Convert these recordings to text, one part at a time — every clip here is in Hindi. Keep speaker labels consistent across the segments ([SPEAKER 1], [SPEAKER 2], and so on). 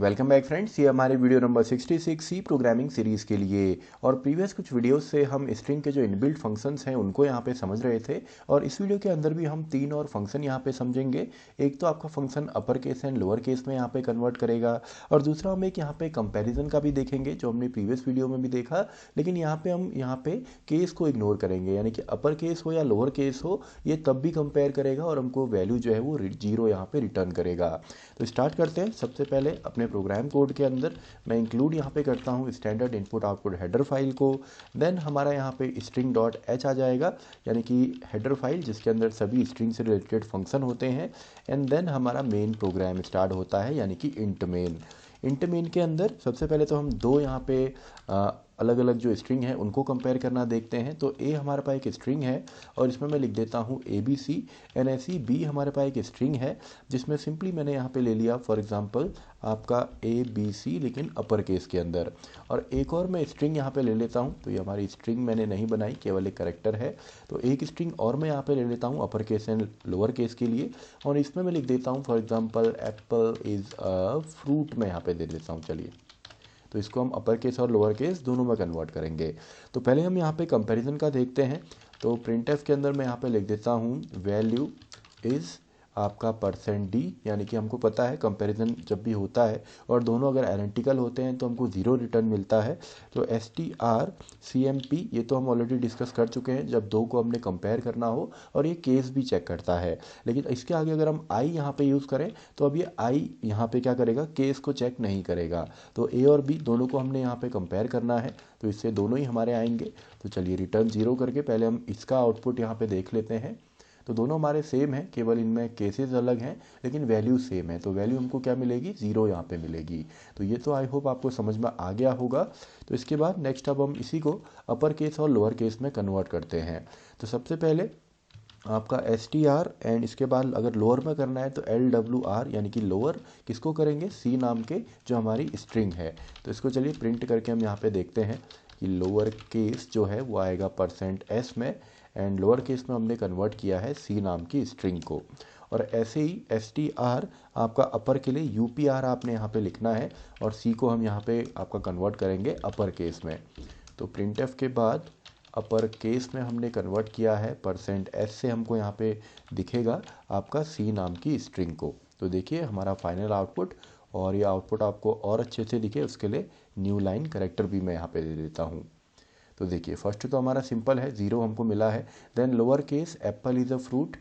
[SPEAKER 1] वेलकम बैक फ्रेंड्स, ये हमारे video number 66 C programming series के लिए। और प्रीवियस कुछ वीडियोस से हम स्ट्रिंग के जो इनबिल्ट फंक्शंस हैं उनको यहाँ पे समझ रहे थे। और इस वीडियो के अंदर भी हम तीन और फंक्शन यहाँ पे समझेंगे। एक तो आपका function upper case and lower case में यहाँ पे कन्वर्ट करेगा, और दूसरा हम एक यहाँ पे कंपेरिजन का भी देखेंगे जो हमने प्रीवियस वीडियो में भी देखा। लेकिन यहाँ पे हम केस को इग्नोर करेंगे, यानी कि अपर केस हो या लोअर केस हो, ये तब भी कंपेयर करेगा और हमको वैल्यू जो है वो जीरो यहाँ पे रिटर्न करेगा। तो स्टार्ट करते हैं। सबसे पहले अपने प्रोग्राम कोड के अंदर मैं इंक्लूड यहाँ पे करता हूँ standard input output header file को। देन हमारा यहाँ पे स्ट्रिंग डॉट एच आ जाएगा, यानी कि हेडर फाइल जिसके अंदर सभी स्ट्रिंग से रिलेटेड फंक्शन होते हैं। एंड देन हमारा मेन प्रोग्राम स्टार्ट होता है, यानी कि इंट मेन। इंट मेन के अंदर सबसे पहले तो हम दो यहाँ पे अलग अलग जो स्ट्रिंग है उनको कंपेयर करना देखते हैं। तो ए हमारे पास एक स्ट्रिंग है और इसमें मैं लिख देता हूँ ABC। एंड ऐसी बी हमारे पास एक स्ट्रिंग है जिसमें सिंपली मैंने यहाँ पे ले लिया फॉर एग्जांपल आपका ABC, लेकिन अपर केस के अंदर। और एक और मैं स्ट्रिंग यहाँ पे ले लेता हूँ। तो ये हमारी स्ट्रिंग मैंने नहीं बनाई, केवल एक करेक्टर है। तो एक स्ट्रिंग और मैं यहाँ पे ले लेता हूँ upper case and lower case के लिए, और इसमें मैं लिख देता हूँ for example Apple is a fruit, मैं यहाँ पे दे देता हूँ। चलिए, तो इसको हम अपर केस और लोअर केस दोनों में कन्वर्ट करेंगे। तो पहले हम यहाँ पे कंपैरिजन का देखते हैं। तो प्रिंटफ के अंदर मैं यहाँ पे लिख देता हूँ वैल्यू इज़ आपका %d, यानी कि हमको पता है कंपैरिजन जब भी होता है और दोनों अगर आइडेंटिकल होते हैं तो हमको ज़ीरो रिटर्न मिलता है। तो strcmp ये तो हम ऑलरेडी डिस्कस कर चुके हैं जब दो को हमने कंपेयर करना हो, और ये केस भी चेक करता है। लेकिन इसके आगे अगर हम आई यहाँ पे यूज़ करें तो अब ये आई यहाँ पे क्या करेगा, केस को चेक नहीं करेगा। तो ए और बी दोनों को हमने यहाँ पे कंपेयर करना है, तो इससे दोनों ही हमारे आएंगे। तो चलिए रिटर्न ज़ीरो करके पहले हम इसका आउटपुट यहाँ पे देख लेते हैं। तो दोनों हमारे सेम है, केवल इनमें केसेस अलग हैं लेकिन वैल्यू सेम है। तो वैल्यू हमको क्या मिलेगी, ज़ीरो यहाँ पे मिलेगी। तो ये तो आई होप आपको समझ में आ गया होगा। तो इसके बाद नेक्स्ट अब हम इसी को अपर केस और लोअर केस में कन्वर्ट करते हैं। तो सबसे पहले आपका str, एंड इसके बाद अगर लोअर में करना है तो LWR, यानी कि लोअर किसको करेंगे, C नाम के जो हमारी स्ट्रिंग है। तो इसको चलिए प्रिंट करके हम यहाँ पे देखते हैं कि लोअर केस जो है वो आएगा %s में, एंड लोअर केस में हमने कन्वर्ट किया है C नाम की स्ट्रिंग को। और ऐसे ही str आपका अपर के लिए UPR आपने यहाँ पे लिखना है, और C को हम यहाँ पे आपका कन्वर्ट करेंगे अपर केस में। तो प्रिंटफ के बाद अपर केस में हमने कन्वर्ट किया है %s से, हमको यहाँ पे दिखेगा आपका C नाम की स्ट्रिंग को। तो देखिए हमारा फाइनल आउटपुट, और ये आउटपुट आपको और अच्छे से दिखे उसके लिए न्यू लाइन करेक्टर भी मैं यहाँ पे दे देता हूँ। तो देखिए फर्स्ट तो हमारा सिंपल है, ज़ीरो हमको मिला है। Then lower case apple is a fruit,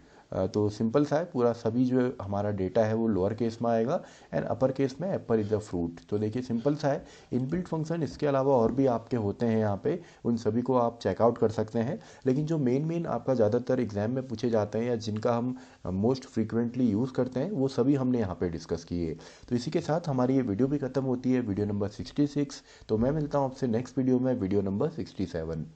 [SPEAKER 1] तो सिंपल सा है पूरा, सभी जो हमारा डेटा है वो लोअर केस में आएगा, एंड अपर केस में एप्पल इज़ अ फ्रूट। तो देखिए सिंपल सा है। इनबिल्ट फंक्शन इसके अलावा और भी आपके होते हैं यहाँ पे, उन सभी को आप चेकआउट कर सकते हैं। लेकिन जो मेन आपका ज़्यादातर एग्जाम में पूछे जाते हैं या जिनका हम मोस्ट फ्रीक्वेंटली यूज़ करते हैं वो सभी हमने यहाँ पे डिस्कस किए। तो इसी के साथ हमारी ये वीडियो भी खत्म होती है, वीडियो नंबर 66। तो मैं मिलता हूँ आपसे नेक्स्ट वीडियो में, वीडियो नंबर 67।